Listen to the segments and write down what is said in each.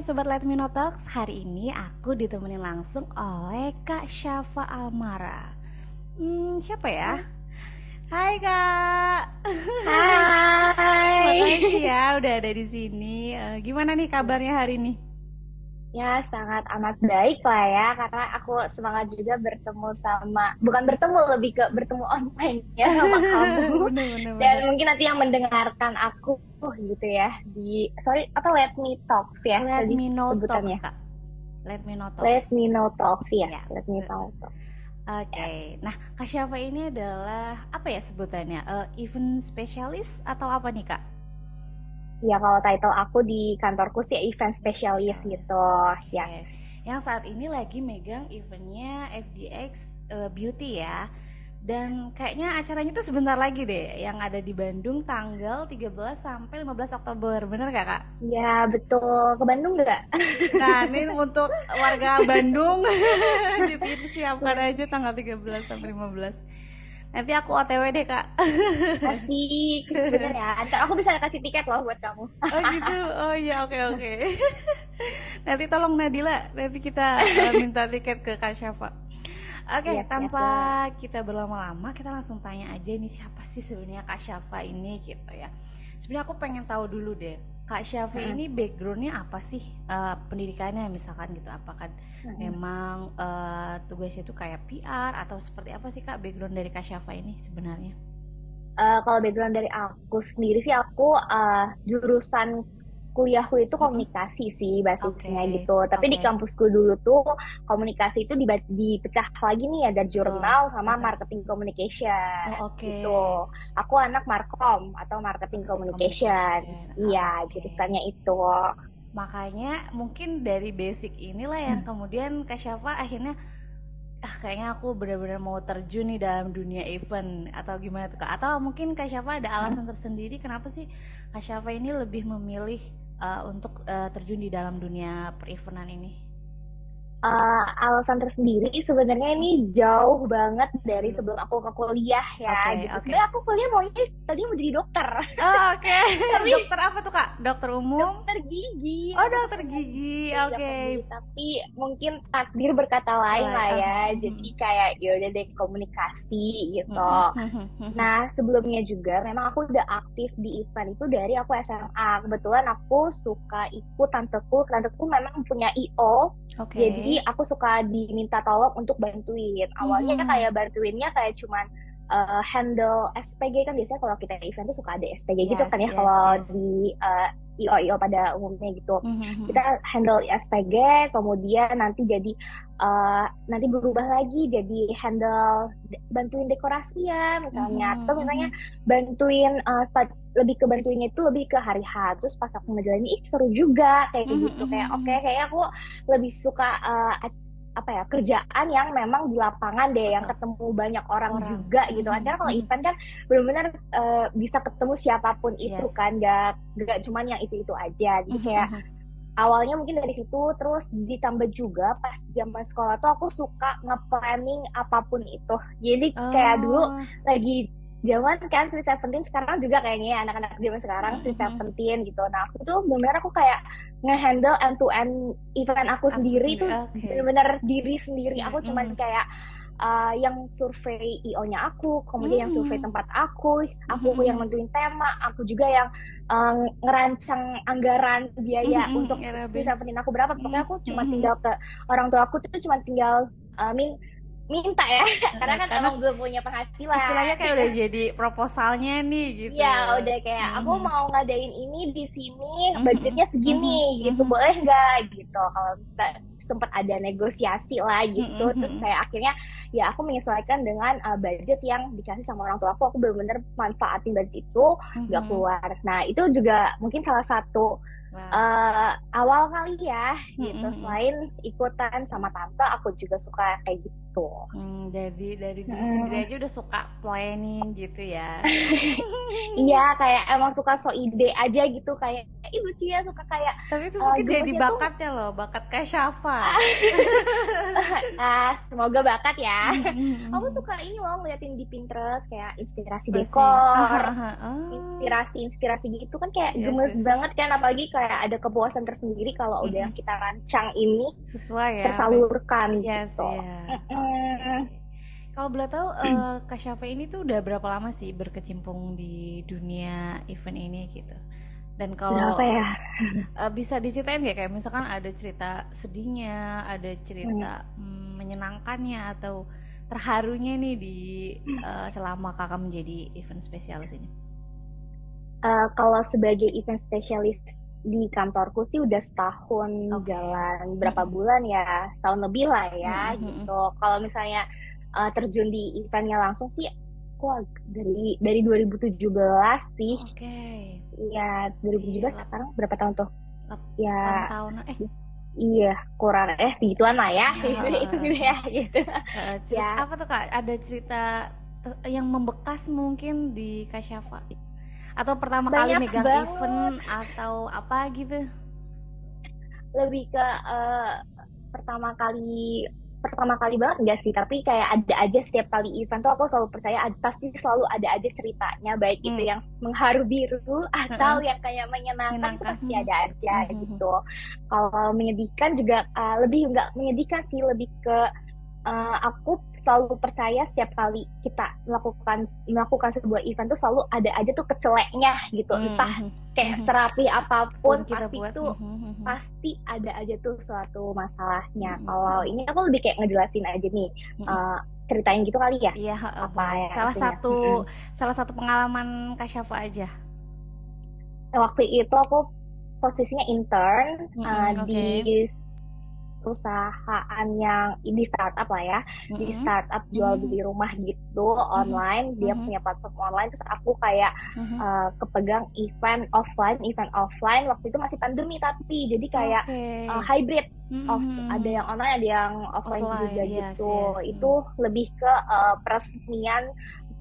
Sobat Let Me Know Talks, hari ini aku ditemenin langsung oleh Kak Syafa Almara. Siapa ya? Hai Kak. Hai. Makasih ya udah ada di sini. Gimana nih kabarnya hari ini? Ya, sangat amat baik lah ya, karena aku semangat juga bertemu sama, bukan bertemu, lebih ke bertemu online ya sama kamu. Bener bener. Dan mungkin nanti yang mendengarkan aku gitu ya, sorry, apa Let Me Talks ya, Let tadi Me Know Talks sebutannya. Kak. Let Me Know Let Talks. Me Know Talks ya, Yes. Let Me Know Talks. Yes. Oke. Nah, Kak Syafa ini adalah apa ya sebutannya? Event specialist atau apa nih Kak? Ya, kalau title aku di kantorku sih event specialist Specialist. gitu. Yes. Oke. Yang saat ini lagi megang eventnya FDX Beauty ya. Dan kayaknya acaranya tuh sebentar lagi deh, yang ada di Bandung tanggal 13 sampai 15 Oktober. Bener gak Kak? Ya, betul. Ke Bandung nggak? Nah, ini untuk warga Bandung dipersiapkan aja tanggal 13 sampai 15. Nanti aku OTW deh Kak. Asik, bener ya. Ntar aku bisa kasih tiket loh buat kamu. Oh gitu. Oh iya, oke. Nanti tolong Nadila, nanti kita minta tiket ke Kak Syafa. Oke, Iya, siap tanpa banget. kita berlama-lama, kita langsung tanya aja nih siapa sih sebenarnya Kak Syafa ini gitu ya. Sebenarnya aku pengen tahu dulu deh, Kak Syafa Mm-mm. ini backgroundnya apa sih? Pendidikannya misalkan gitu, apakah Mm-mm. memang tugasnya itu kayak PR atau seperti apa sih Kak background dari Kak Syafa ini sebenarnya? Kalau background dari aku sendiri sih, aku jurusan kuliahku itu Mm-mm. komunikasi sih Oke, basicnya gitu. Tapi di oke, kampusku dulu tuh komunikasi itu dipecah lagi nih, ada betul. jurnal sama Pasar. marketing communication Oh oke, gitu. Aku anak markom atau marketing marketing communication. communication. Iya, Oke. jurusannya itu. Makanya mungkin dari basic inilah yang kemudian Kak Syafa akhirnya kayaknya aku benar-benar mau terjun nih dalam dunia event atau gimana tuh Kak? Atau mungkin Kak Syafa ada alasan tersendiri kenapa sih Kak Syafa ini lebih memilih untuk terjun di dalam dunia per-eventan ini? Alasan tersendiri sebenarnya ini jauh banget dari Sebelum. sebelum aku ke kuliah ya Oke, gitu. oke. Sebenarnya aku kuliah maunya tadi mau jadi dokter, Oh, oke. tapi Dokter apa tuh Kak? Dokter umum? dokter gigi. Oh, Aku tuh dokter pengen gigi. jadi dokter Oke. gigi, tapi mungkin takdir berkata lain lah ya. Jadi kayak yaudah deh komunikasi gitu. Nah, sebelumnya juga memang aku udah aktif di event itu dari aku SMA. Kebetulan aku suka ikut tanteku memang punya IO. Oke. Jadi aku suka diminta tolong untuk bantuin. Awalnya kayak bantuinnya kayak cuman handle SPG, kan biasanya kalau kita event tuh suka ada SPG gitu Yes, kan ya, yes, kalau yes. di IO-IO pada umumnya gitu. Kita handle SPG, kemudian nanti jadi nanti berubah lagi jadi handle bantuin dekorasi ya misalnya, atau misalnya bantuin lebih ke bantuinnya itu lebih ke hari H. Terus pas aku ngejalanin, seru juga kayak gitu, kayak oke, kayak aku lebih suka apa ya, kerjaan yang memang di lapangan deh, yang Betul. ketemu banyak orang Orang. juga gitu kan. Karena kalau event kan benar-benar bisa ketemu siapapun itu Yes. kan, nggak cuman yang itu aja. Jadi kayak awalnya mungkin dari situ, terus ditambah juga pas zaman sekolah tuh aku suka nge-planning apapun itu. Jadi kayak dulu Oh. lagi zaman kan Sweet Seventeen, sekarang juga kayaknya ya, anak-anak zaman sekarang Sweet Seventeen gitu. Nah, aku tuh benar-benar aku kayak nge-handle end to end event aku Aku sendiri sendiri. tuh, Oke. benar-benar diri sendiri. Sendiri. Aku cuman kayak yang survei IO-nya aku, kemudian yang survei tempat aku yang nentuin tema, aku juga yang ngerancang anggaran biaya untuk RAB. Sweet Seventeen aku berapa. Pokoknya aku cuma tinggal ke orang tua aku tuh, cuma tinggal minta ya, karena kan Karena emang belum punya istilahnya penghasilan. kayak udah jadi proposalnya nih gitu. Ya udah kayak aku mau ngadain ini di sini, budgetnya segini gitu, boleh nggak gitu. Kalau kita sempat ada negosiasi lah gitu, terus kayak akhirnya ya aku menyesuaikan dengan budget yang dikasih sama orang tua aku benar-benar manfaatin budget itu, nggak keluar. Nah, itu juga mungkin salah satu awal kali ya gitu. Selain ikutan sama tante, aku juga suka kayak gitu. Dari diri sendiri aja udah suka planning gitu ya. Iya, kayak emang suka so ide aja gitu, kayak ih lucu ya, suka kayak Tapi itu mungkin jadi gemesnya tuh. bakatnya loh, bakat Kak Syafa. Semoga bakat ya. Aku Mm-mm. suka ini loh ngeliatin di Pinterest kayak inspirasi Bersihin. dekor, Oh, inspirasi gitu kan kayak yes, gemes yes. banget kan, apalagi kayak ada kepuasan tersendiri kalau udah Mm-mm. kita rancang ini Sesuai ya. tersalurkan Yes, gitu. ya. Mm-mm. Kalau boleh tahu, Kak Syafa ini tuh udah berapa lama sih berkecimpung di dunia event ini gitu? Dan Berapa kalau ya? bisa diceritain nggak kayak misalkan ada cerita sedihnya, ada Hmm. cerita menyenangkannya atau terharunya nih di selama kakak menjadi event spesialis ini? Kalau sebagai event spesialis di kantorku sih udah setahun Oke. jalan, berapa Mm-mm. bulan ya, setahun lebih lah ya Mm-mm, mm-mm. gitu. Kalau misalnya terjun di eventnya langsung sih, wah dari 2017 sih. Oke. Iya, Berarti 2017 sekarang berapa tahun tuh? 8 Ya, tahunan. iya kurang segituan lah ya. Itu juga ya gitu. Cerita Ya, apa tuh Kak? Ada cerita yang membekas mungkin di Kak Syafa? Atau pertama kali banyak megang banget. event atau apa gitu? Lebih ke pertama kali banget enggak sih, tapi kayak ada aja setiap kali event tuh aku selalu percaya pasti selalu ada aja ceritanya, baik itu Hmm. yang mengharu biru atau Heeh. yang kayak menyenangkan, itu Menyenangkan. pasti ada aja Hmm. gitu. Kalau menyedihkan juga lebih enggak menyedihkan sih, lebih ke aku selalu percaya setiap kali kita melakukan sebuah event tuh selalu ada aja tuh keceleknya gitu, entah kayak serapi Pun apapun kita pasti buat. tuh Mhm. pasti ada aja tuh suatu masalahnya. Kalau Mhm. ini aku lebih kayak ngejelasin aja nih, Mhm. ceritain gitu kali ya, Iya, apa boleh. yang aku ingat. Salah satu pengalaman Kak Syafa aja. Waktu itu aku posisinya intern Oke. di perusahaan yang di startup lah ya, di Mhm. startup jual beli rumah gitu Mhm. online. Dia Mhm. punya platform online, terus aku kayak Mhm. kepegang event offline. Waktu itu masih pandemi, tapi jadi kayak Oke. hybrid, ada Mhm. yang online ada yang offline Offline, juga yes, gitu. yes. Itu lebih ke peresmian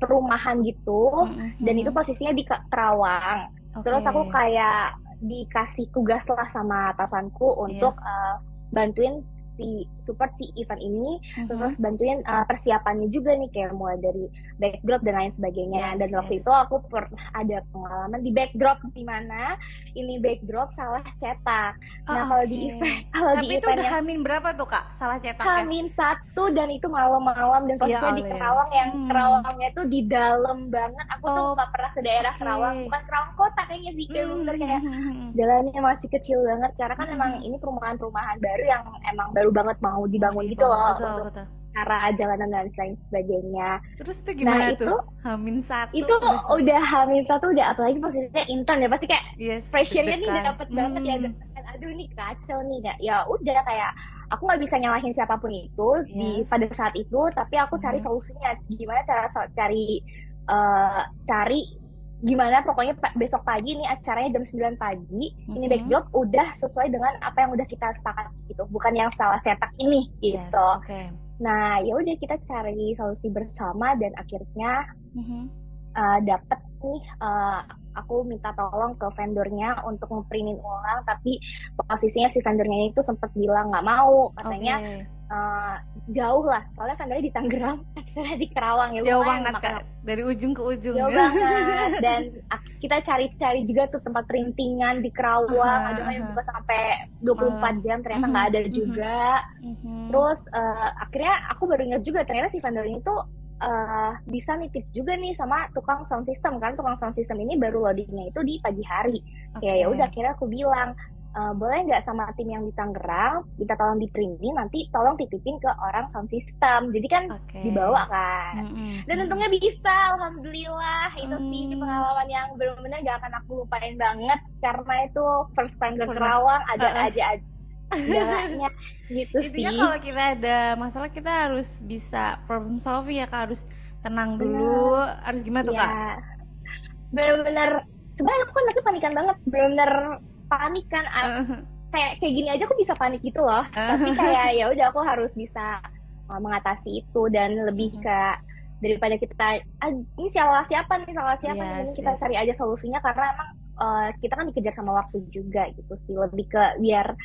perumahan gitu, dan itu posisinya di Kerawang. Terus aku Oke. kayak dikasih tugas lah sama atasanku Iya. untuk bantuin support si event ini, terus bantuin persiapannya juga nih, kayak mulai dari backdrop dan lain sebagainya. Yes, Dan waktu yes. itu aku pernah ada pengalaman di backdrop, di mana ini backdrop salah cetak. Nah, Oh, kalau oke. di event Tapi itu udah yang Hamin berapa tuh Kak? Salah cetaknya? H-1, dan itu malam-malam, dan Ya posisinya di Allah ya. Kerawang, yang Kerawangnya tuh di dalam banget. Aku tuh Oh, nggak pernah ke daerah oke. Kerawang, bukan Kerawang kota kayaknya sih, kayak bener kayak Mhm. jalannya masih kecil banget, karena kan emang Mhm. ini perumahan-perumahan baru yang emang baru banget mau Mau dibangun gitu dibangun, loh, betul, untuk betul. cara jalanan dan lain sebagainya. Terus itu Nah, gimana tuh? itu H-1 itu udah selesai. udah H-1, udah apalagi posisinya intern ya, pasti kayak Yes, pressure-nya nih deg-degan. dapet banget ya, dan aduh nih kacau nih. Nah, ya udah kayak aku nggak bisa nyalahin siapapun itu Yes. pada saat itu, tapi aku cari solusinya gimana, cari gimana, pokoknya besok pagi nih acaranya jam 9 pagi, ini backdrop udah sesuai dengan apa yang udah kita sepakati gitu, bukan yang salah cetak ini gitu. Yes, oke. Nah, ya udah kita cari solusi bersama, dan akhirnya dapet nih, aku minta tolong ke vendornya untuk ngeprintin ulang, tapi posisinya si vendornya itu sempat bilang nggak mau, katanya jauh lah, soalnya vendornya di Tangerang, acaranya di Kerawang, ya Jauh lumayan, banget Kak, dari ujung ke ujung. jauh banget. Dan kita cari-cari juga tuh tempat printingan di Kerawang, ada yang buka sampai 24 jam, ternyata nggak ada juga. Terus akhirnya aku baru ingat juga, ternyata si vendor ini tuh bisa nitip juga nih sama tukang sound system, kan tukang sound system ini baru loadingnya itu di pagi hari. Ya udah, akhirnya aku bilang, boleh nggak sama tim yang di Tangerang minta tolong di printing, nanti tolong titipin ke orang sound system, jadi kan dibawa kan. Dan untungnya bisa, alhamdulillah. Itu sih pengalaman yang benar-benar gak akan aku lupain banget, karena itu first time ke Kerawang, ada aja jalannya gitu sih. Intinya kalau kita ada masalah, kita harus bisa problem solving ya Kak, harus tenang dulu. Harus gimana tuh Kak? Bener-bener, sebenarnya aku kan lagi panikan banget, bener-bener panik kan, kayak gini aja aku bisa panik gitu loh. Tapi kayak ya udah, aku harus bisa mengatasi itu, dan lebih ke daripada kita ini salah siapa nih, mending kita cari aja solusinya, karena emang kita kan dikejar sama waktu juga gitu sih, lebih ke biar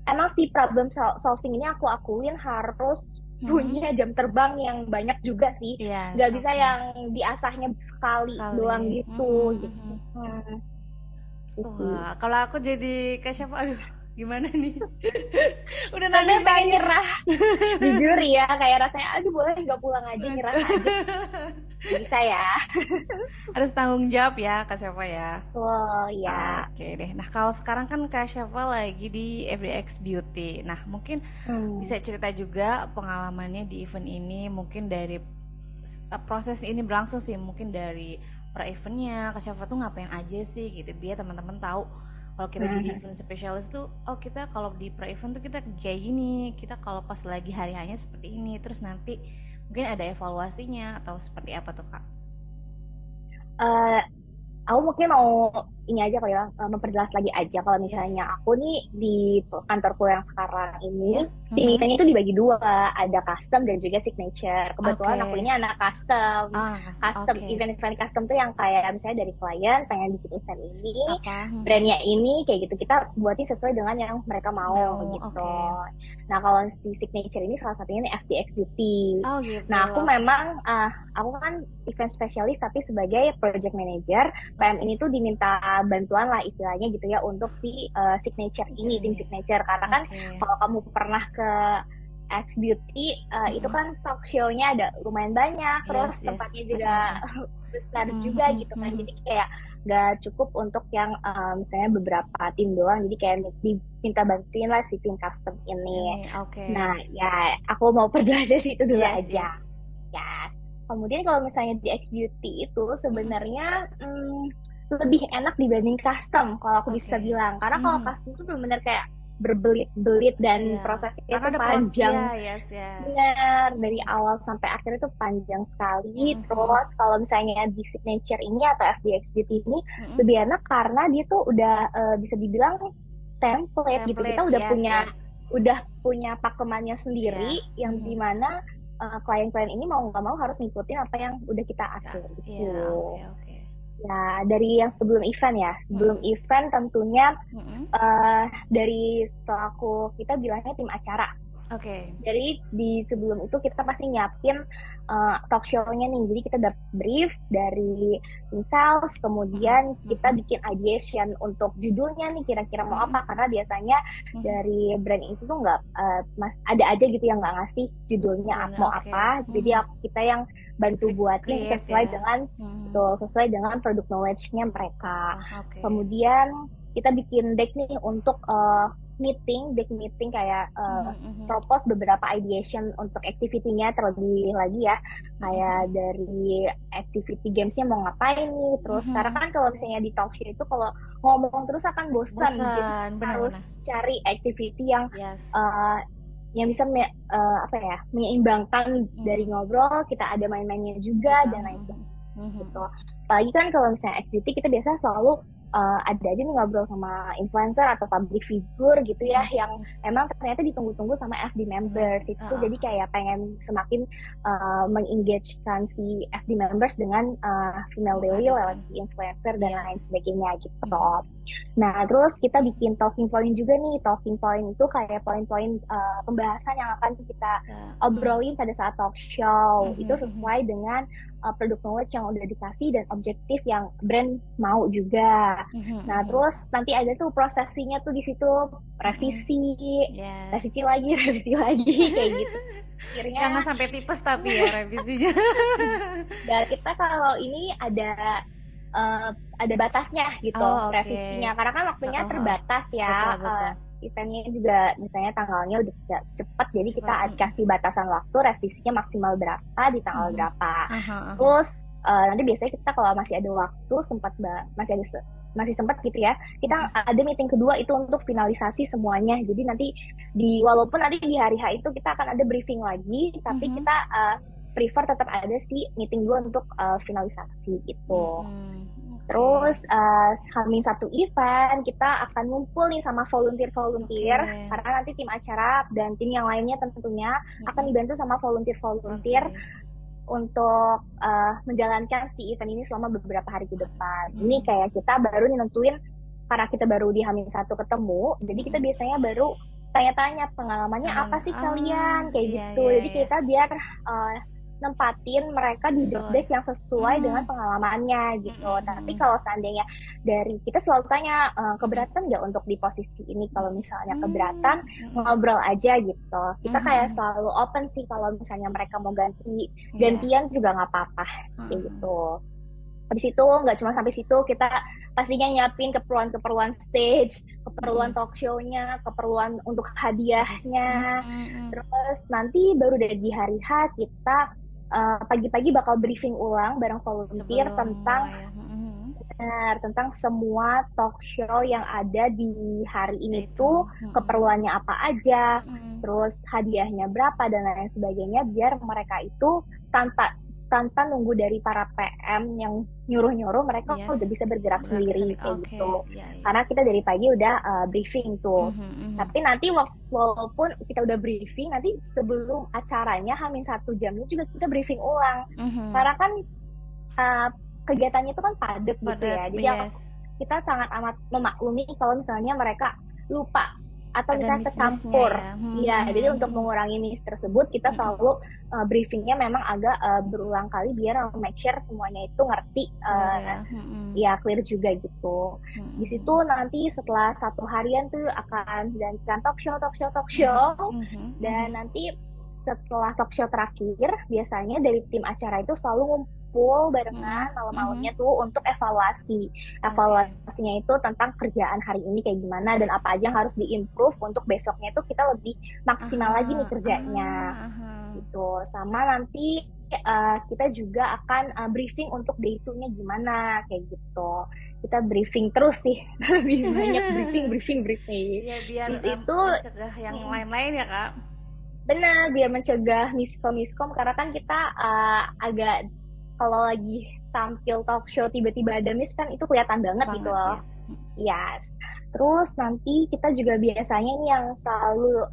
emang sih problem solving ini aku akuin harus punya jam terbang yang banyak juga sih, nggak bisa yang diasahnya sekali doang gitu. Wah, kalau aku jadi Kasyaf, aduh gimana nih? Udah nangis nyerah. Jujur ya, kayak rasanya aduh boleh nggak pulang aja, nyerah aja. Bisa ya. Harus tanggung jawab ya Kak Syafa ya. Oh ya. Oke deh. Nah kalau sekarang kan Kak Syafa lagi di FDX Beauty. Nah mungkin bisa cerita juga pengalamannya di event ini, mungkin dari proses ini berlangsung sih, mungkin dari per-eventnya Kak Syafa tuh ngapain aja sih gitu, biar teman-teman tahu kalau kita jadi event spesialis tuh, oh kita kalau di pre-event tuh kita kayak gini, kita kalau pas lagi hari hanya seperti ini, terus nanti mungkin ada evaluasinya atau seperti apa tuh Kak? Aku mungkin mau ini aja kali ya, memperjelas lagi aja kalau misalnya aku nih di kantorku yang sekarang ini, tim eventnya itu dibagi dua, ada custom dan juga signature. Kebetulan aku ini anak custom. Event-event custom tuh yang kayak misalnya dari klien pengen bikin event ini, brandnya ini kayak gitu, kita buatin sesuai dengan yang mereka mau gitu. Nah kalau si signature ini salah satunya nih FDX Beauty. Nah aku memang aku kan event spesialis tapi sebagai project manager. PM ini tuh diminta bantuan lah istilahnya gitu ya untuk si signature ini, tim signature, karena kan kalau kamu pernah ke X Beauty itu kan talk show-nya ada lumayan banyak, terus tempatnya juga besar juga gitu kan, jadi kayak gak cukup untuk yang misalnya beberapa tim doang, jadi kayak diminta bantuin lah si tim custom ini. Nah ya aku mau perjelasnya sih itu dulu aja. Kemudian kalau misalnya di X Beauty itu sebenarnya lebih enak dibanding custom kalau aku bisa bilang, karena kalau custom itu benar-benar kayak berbelit-belit dan prosesnya itu panjang. Benar, dari awal sampai akhir itu panjang sekali. Terus kalau misalnya di signature ini atau FDX Beauty ini lebih enak karena dia tuh udah bisa dibilang template gitu. Kita udah punya pakemannya sendiri yang dimana klien-klien ini mau nggak mau harus ngikutin apa yang udah kita atur gitu. Ya dari yang sebelum event tentunya dari selaku kita bilangnya tim acara. Jadi di sebelum itu kita pasti nyiapin talk show-nya nih. Jadi kita udah brief dari tim sales, kemudian kita bikin ideation untuk judulnya nih kira-kira mau apa, karena biasanya dari brand itu tuh nggak ada aja gitu yang nggak ngasih judulnya mau apa. Jadi kita yang bantu buatin sesuai dengan product knowledge-nya mereka. Kemudian kita bikin deck nih untuk deck meeting kayak propose beberapa ideation untuk activity-nya terlebih lagi ya, kayak dari activity gamesnya mau ngapain nih, terus karena kan kalau misalnya di talk show itu kalau ngomong terus akan bosan jadi harus cari activity yang bisa menyeimbangkan dari ngobrol, kita ada main-mainnya juga dan lain sebagainya gitu. Apalagi kan kalau misalnya activity kita biasa selalu ada aja nih ngobrol sama influencer atau public figure gitu ya, yang emang ternyata ditunggu-tunggu sama FD members itu. Jadi kayak pengen semakin mengengagekan si FD members dengan female daily lewat si influencer dan lain sebagainya gitu. Nah terus kita bikin talking point juga nih. Talking point itu kayak poin-poin pembahasan yang akan kita obrolin pada saat talk show. Itu sesuai dengan product knowledge yang udah dikasih dan objektif yang brand mau juga. Nah terus nanti ada tuh prosesinya tuh di situ, revisi lagi kayak gitu. Akhirnya jangan sampai tipes tapi ya revisinya. Dan kita kalau ini ada batasnya gitu revisinya, karena kan waktunya terbatas ya. Eventnya juga misalnya tanggalnya udah cepat, jadi kita kasih batasan waktu, revisinya maksimal berapa di tanggal berapa. Terus nanti biasanya kita kalau masih ada waktu masih sempat gitu ya, kita ada meeting kedua itu untuk finalisasi semuanya. Jadi nanti walaupun nanti di hari H itu kita akan ada briefing lagi, tapi kita prefer tetap ada si meeting dua untuk finalisasi gitu. Terus Hamin satu event kita akan ngumpul nih sama volunteer karena nanti tim acara dan tim yang lainnya tentunya akan dibantu sama volunteer untuk menjalankan si event ini selama beberapa hari ke depan. Ini kayak kita baru nentuin, karena kita baru di Hamin satu ketemu, jadi kita biasanya baru tanya-tanya pengalamannya apa sih kalian, kayak iya, gitu. iya, Jadi iya. kita biar nempatin mereka di job desk yang sesuai dengan pengalamannya gitu. Tapi kalau seandainya dari kita selalu tanya, keberatan nggak untuk di posisi ini? Kalau misalnya keberatan, ngobrol aja gitu. Kita kayak selalu open sih, kalau misalnya mereka mau gantian juga nggak apa-apa kayak gitu. Habis itu nggak cuma sampai situ, kita pastinya nyiapin keperluan stage, keperluan talk show-nya, keperluan untuk hadiahnya. Terus nanti baru dari di hari H kita pagi-pagi bakal briefing ulang bareng volunteer tentang semua talk show yang ada di hari ini tuh keperluannya apa aja, terus hadiahnya berapa dan lain sebagainya, biar mereka itu tanpa nunggu dari para PM yang nyuruh-nyuruh, mereka udah bisa bergerak sendiri kayak gitu. Karena kita dari pagi udah briefing tuh. Tapi nanti walaupun kita udah briefing, nanti sebelum acaranya Hamin 1 jamnya juga kita briefing ulang. Karena kan kegiatannya itu kan padat gitu ya. Jadi kita sangat amat memaklumi kalau misalnya mereka lupa atau misalnya tercampur. Ya, jadi untuk mengurangi miss tersebut, kita selalu briefingnya memang agak berulang kali biar make sure semuanya itu ngerti, ya clear juga gitu. Di situ nanti setelah 1 harian tuh akan dilanjutkan talk show, dan nanti setelah talk show terakhir, biasanya dari tim acara itu selalu ngumpul barengan malam-malamnya tuh untuk evaluasi. Evaluasinya itu tentang kerjaan hari ini kayak gimana dan apa aja yang harus diimprove untuk besoknya itu kita lebih maksimal lagi nih kerjanya. Gitu. Sama nanti kita juga akan briefing untuk day 2-nya gimana kayak gitu. Kita briefing terus sih, lebih banyak briefing. Ya, biar itu mencegah yang lain-lain ya Kak. Benar, biar mencegah miskom karena kan kita agak, kalau lagi tampil talk show tiba-tiba ada miss kan itu kelihatan banget gitu loh. Yes. Terus nanti kita juga biasanya ini yang selalu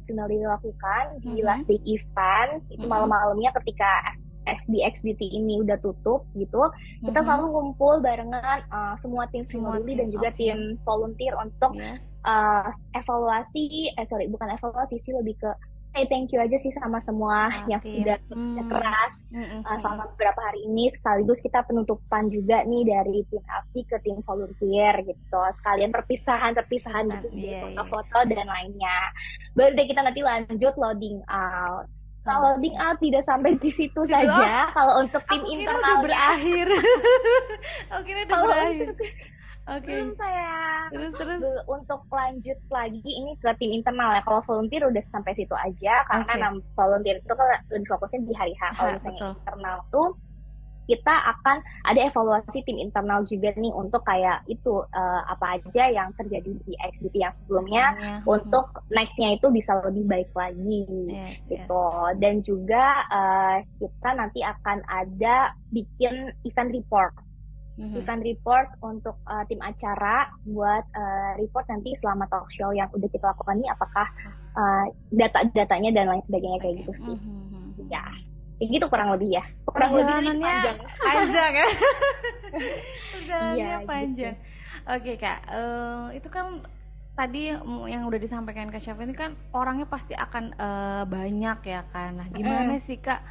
Finally lakukan di last day event, itu malam-malamnya ketika FBXBT ini udah tutup gitu, kita selalu ngumpul barengan semua tim Finally dan juga tim volunteer untuk bukan evaluasi sih, lebih ke thank you aja sih sama semua yang sudah bekerja keras selama beberapa hari ini, sekaligus kita penutupan juga nih dari tim AFI ke tim volunteer gitu, sekalian perpisahan gitu, foto-foto dan lainnya. Baru deh kita nanti lanjut loading out. Kalau loading out tidak sampai di situ saja. Kalau untuk tim internal udah berakhir. Oke, udah berakhir. Belum saya. Terus untuk lanjut lagi ini ke tim internal ya. Kalau volunteer udah sampai situ aja, karena volunteer itu kan lebih fokusnya di hari H. Kalau misalnya internal tuh kita akan ada evaluasi tim internal juga nih untuk kayak itu apa aja yang terjadi di XBT yang sebelumnya, untuk nextnya itu bisa lebih baik lagi gitu. Dan juga kita nanti akan ada bikin event report untuk tim acara buat report nanti selama talk show yang udah kita lakukan ini, apakah data-datanya dan lain sebagainya kayak gitu sih. Ya. Kayak gitu kurang lebih ya. Perjalanannya panjang ya. Perjalanannya panjang. Gitu. Oke Kak, itu kan tadi yang udah disampaikan Kak Syafa ini kan orangnya pasti akan banyak ya kan. Nah, gimana sih Kak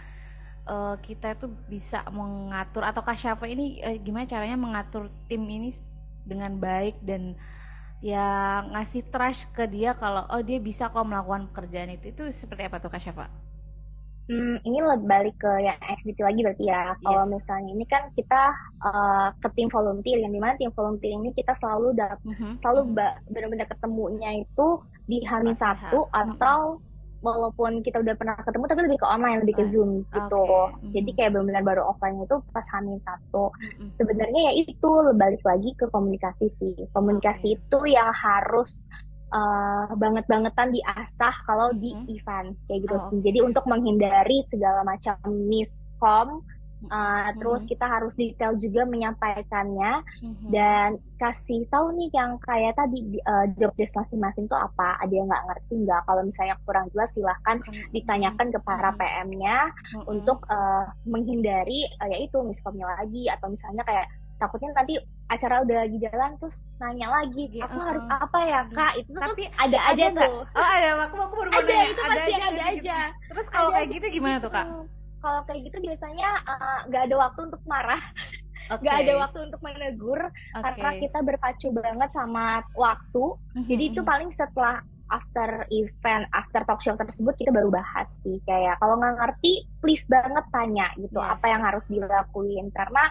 kita itu bisa mengatur, atau Kak Syafa ini gimana caranya mengatur tim ini dengan baik dan ya ngasih trust ke dia kalau dia bisa kok melakukan pekerjaan itu seperti apa tuh Kak Syafa? Ini lebih balik ke yang XBT lagi berarti ya. Kalau misalnya ini kan kita ke tim volunteer, yang dimana tim volunteer ini kita selalu benar-benar ketemunya itu di Hamin 1 atau walaupun kita udah pernah ketemu tapi lebih ke online, lebih ke Zoom gitu. Jadi kayak benar-benar baru offline itu pas Hamin 1. Sebenarnya ya itu balik lagi ke komunikasi sih. Komunikasi itu yang harus banget-bangetan diasah kalau di event kayak gitu sih. Jadi untuk menghindari segala macam miskom Terus kita harus detail juga menyampaikannya Mhm. dan kasih tahu nih yang kayak tadi job desk masing-masing tuh apa. Ada yang nggak ngerti nggak? Kalau misalnya kurang jelas silahkan Mhm. ditanyakan ke para Mhm. PM-nya Mhm. untuk menghindari yaitu miskomnya lagi atau misalnya kayak takutnya nanti acara udah lagi jalan terus nanya lagi aku harus Heeh. apa ya Aduh. kak itu tuh Tapi ada ada aja nggak? tuh Oh ada, aku baru mau ada nanya, itu ada pasti aja ada nggak sih gitu? aja Terus kalau ada kayak aja gitu kayak gimana tuh gitu Kak? kalau kayak gitu biasanya nggak ada waktu untuk marah nggak ada Oke, waktu untuk menegur karena oke. kita berpacu banget sama waktu Mhm, jadi itu mhm. paling setelah after talk show tersebut kita baru bahas sih kayak kalau nggak ngerti please banget tanya gitu Yes, apa yang yes. harus dilakuin karena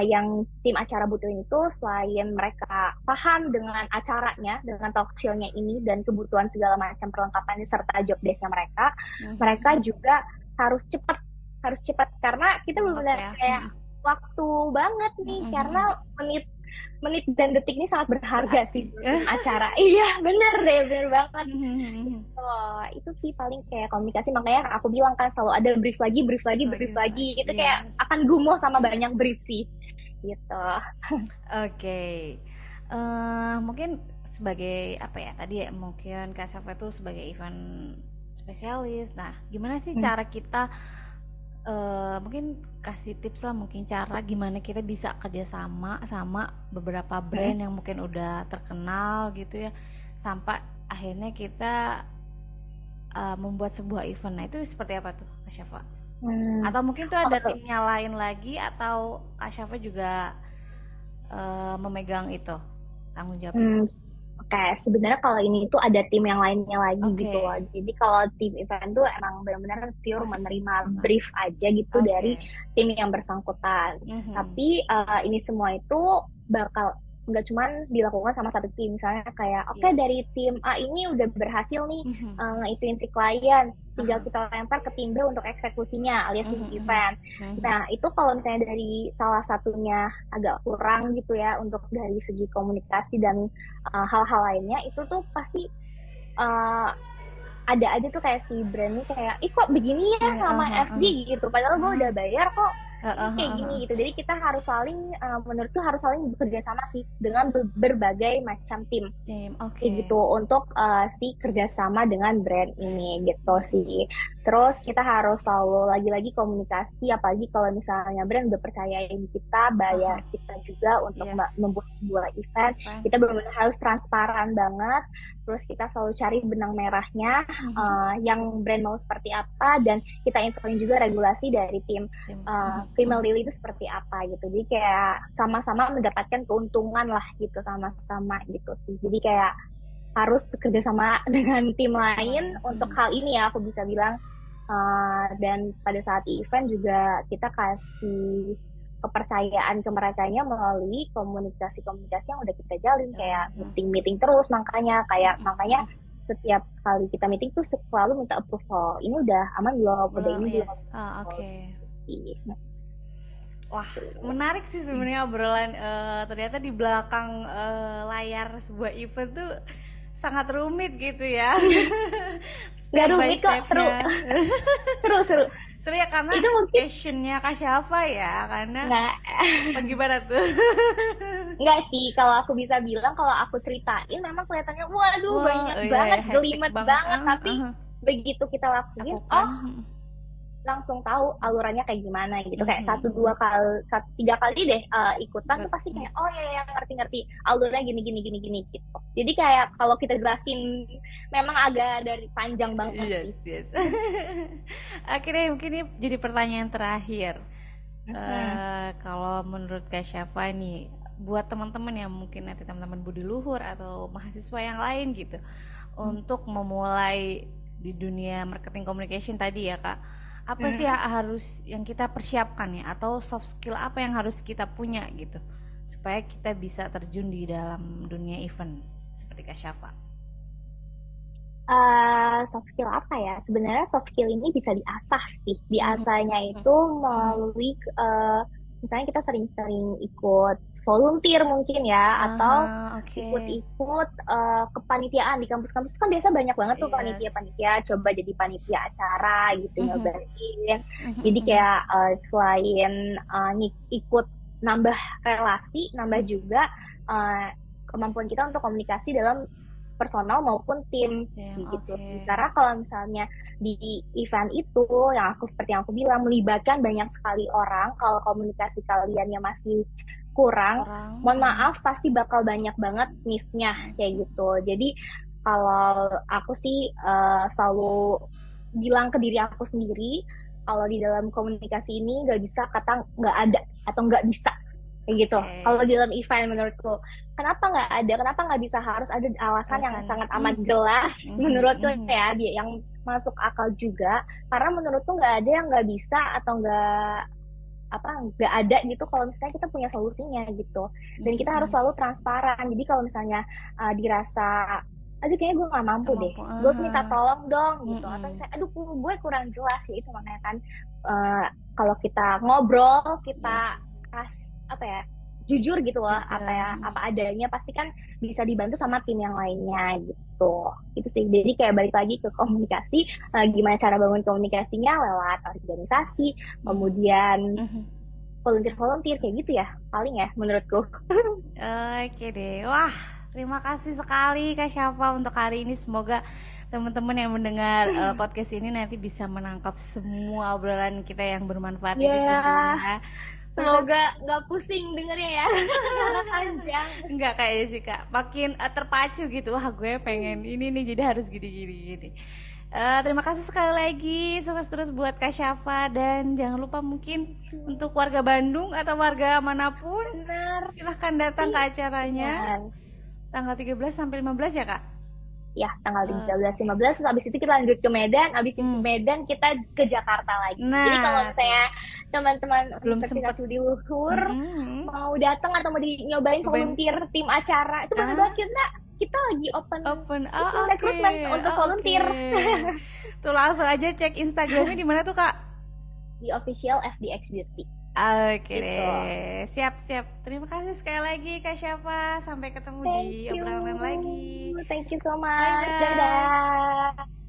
yang tim acara butuhin itu selain mereka paham dengan acaranya dengan talk show-nya ini dan kebutuhan segala macam perlengkapannya serta job desk-nya mereka Mhm, mereka mhm. juga harus cepat karena kita Tembak benar-benar ya. kayak Mhm. waktu banget nih Mhm, karena mhm. menit menit dan detik ini sangat berharga sih Berarti. buat tim acara. Iya, bener deh, bener banget. Mhm, mhm, mhm. Oh, itu sih paling kayak komunikasi makanya aku bilang kan selalu ada brief lagi, brief lagi, Brief lagi, brief brief lagi. lagi. Itu kayak Yes. akan gumoh sama banyak brief sih. Gitu. Oke. Mungkin sebagai apa ya? Tadi ya mungkin Kak Safa itu sebagai event spesialis. Nah, gimana sih Hmm. cara kita mungkin kasih tips lah mungkin cara gimana kita bisa kerjasama sama beberapa Hmm. brand yang mungkin udah terkenal gitu ya sampai akhirnya kita membuat sebuah event. Nah, itu seperti apa tuh Kak Syafa? Hmm. Atau mungkin tuh ada Oh, timnya lain lagi atau Kak Syafa juga memegang itu tanggung jawab itu. hmm. Oke, sebenarnya kalau ini tuh ada tim yang lainnya lagi gitu loh. Oke. Jadi kalau tim event tuh emang benar-benar pure Mas. menerima brief aja gitu dari Oke. tim yang bersangkutan. Mhm. Tapi ini semua itu bakal nggak cuman dilakukan sama satu tim. Misalnya kayak, oke Yes. dari tim A ini udah berhasil nih Mhm. ngeituin si klien. Tinggal Aha. kita lempar ke tim B untuk eksekusinya alias tim Mhm, mhm. event. Mhm. Nah, itu kalau misalnya dari salah satunya agak kurang gitu ya untuk dari segi komunikasi dan hal-hal lainnya itu tuh pasti uh, ada aja tuh kayak si brand nih kayak ih kok begini ya Ini, sama aha, FG aha. gitu padahal gue Mhm. udah bayar kok ini Aha, kayak gini aha. gitu jadi kita harus saling menurutku harus saling bekerja sama sih dengan berbagai macam tim Tim, kayak oke. gitu untuk si kerjasama dengan brand Brand. ini gitu Mhm. sih. Terus kita harus selalu lagi-lagi komunikasi, apalagi kalau misalnya brand udah percayain kita, bayar Aha. kita juga untuk Yes. membuat sebuah event, Event. kita benar-benar harus transparan banget. Terus kita selalu cari benang merahnya, Mhm. yang brand mau seperti apa, dan kita infoin juga regulasi dari tim Tim. Mhm. female Mhm. Lily itu seperti apa gitu. Jadi kayak sama-sama mendapatkan keuntungan lah gitu sama-sama gitu sih. Jadi kayak harus kerja sama dengan tim Tim lain lain. untuk Mhm. hal ini ya aku bisa bilang. Dan pada saat event juga kita kasih kepercayaan ke merekanya melalui komunikasi-komunikasi yang udah kita jalin Jalan. kayak meeting-meeting terus makanya Mhm. setiap kali kita meeting tuh selalu minta approval ini udah aman belum udah Belum, ini belum yes. Ah, oke. sih. Wah, menarik sih sebenarnya obrolan ternyata di belakang layar sebuah event tuh sangat rumit gitu ya. Nggak Step by rumit kok seru stepnya. seru seru Seru ya karena itu mungkin passionnya Kak Syafa ya, karena nggak gimana tuh? Enggak sih, kalau aku bisa bilang kalau aku ceritain memang kelihatannya waduh Wah, banyak oh iya banget, ya, hektik jelimet banget. banget, tapi begitu kita lakuin, Lakukan. oh langsung tahu alurannya kayak gimana gitu. Kayak Mhm. 3 kali deh ikutan tuh pasti Mhm. kayak oh ya ngerti-ngerti alurnya gini gini gini gini gitu. Jadi kayak kalau kita jelasin memang agak dari panjang banget Yes, sih. yes. Akhirnya mungkin ini jadi pertanyaan terakhir. Mhm. Kalau menurut Kak Syafa nih, buat teman-teman yang mungkin nanti teman-teman budi luhur atau mahasiswa yang lain gitu, untuk memulai di dunia marketing communication tadi ya Kak, apa sih yang harus yang kita persiapkan ya, atau soft skill apa yang harus kita punya gitu, supaya kita bisa terjun di dalam dunia event seperti Kak Syafa. Soft skill apa ya? Sebenarnya soft skill ini bisa diasah sih. Mhm. Diasahnya itu Mhm. melalui misalnya kita sering-sering ikut volunteer mungkin ya, atau Oke. ikut-ikut kepanitiaan di kampus-kampus kan biasa banyak banget tuh Yes. panitia-panitia, coba jadi panitia acara gitu, Mhm. nyobain. Mhm, Jadi mhm. kayak selain ikut nambah relasi, nambah juga kemampuan kita untuk komunikasi dalam personal maupun tim gitu sih. Oke. Karena kalau misalnya di event itu yang seperti yang aku bilang melibatkan banyak sekali orang, kalau komunikasi kaliannya masih kurang, mohon maaf pasti bakal banyak banget miss-nya kayak gitu. Jadi kalau aku sih selalu bilang ke diri aku sendiri, kalau di dalam komunikasi ini nggak bisa kata nggak ada atau nggak bisa kayak gitu. Kalau di dalam event menurutku, kenapa nggak ada? Kenapa nggak bisa? Harus ada alasan yang sangat amat jelas menurutku ya, yang masuk akal juga. Karena menurutku nggak ada yang nggak bisa atau nggak ada gitu kalau misalnya kita punya solusinya gitu. Dan kita harus selalu transparan. Jadi kalau misalnya dirasa aduh kayaknya gue nggak mampu deh, gue minta tolong dong gitu, atau misalnya aduh gue kurang jelas ya, itu makanya kan kalau kita ngobrol, kita jujur gitu loh, apa adanya, pasti kan bisa dibantu sama tim yang lainnya gitu. Itu sih, jadi kayak balik lagi ke komunikasi, gimana cara bangun komunikasinya lewat organisasi, kemudian volunteer kayak gitu ya paling ya menurutku. Oke deh, wah terima kasih sekali Kak Syafa untuk hari ini. Semoga teman-teman yang mendengar podcast ini nanti bisa menangkap semua obrolan kita yang bermanfaat ini tentunya. Semoga nggak pusing dengernya ya, karena panjang. Enggak kayaknya sih Kak, makin terpacu gitu. Wah gue pengen ini nih, jadi harus gini. Terima kasih sekali lagi, sukses terus buat Kak Syafa. Dan jangan lupa mungkin untuk warga Bandung atau warga manapun, silahkan datang ke acaranya tanggal 13 sampai 15 ya Kak? Ya, tanggal 13-15, terus abis itu kita lanjut ke Medan, abis itu Medan kita ke Jakarta lagi. Jadi kalau misalnya teman-teman belum sempat studi luhur mau datang atau mau nyobain volunteer tim acara, itu boleh banget, kita lagi open rekrutmen untuk volunteer. Tuh langsung aja cek Instagramnya di mana tuh Kak? Di official FDX Beauty. Oke deh, siap. Terima kasih sekali lagi Kak Syafa. Sampai ketemu di obrolan lagi. Thank you so much. Dadah.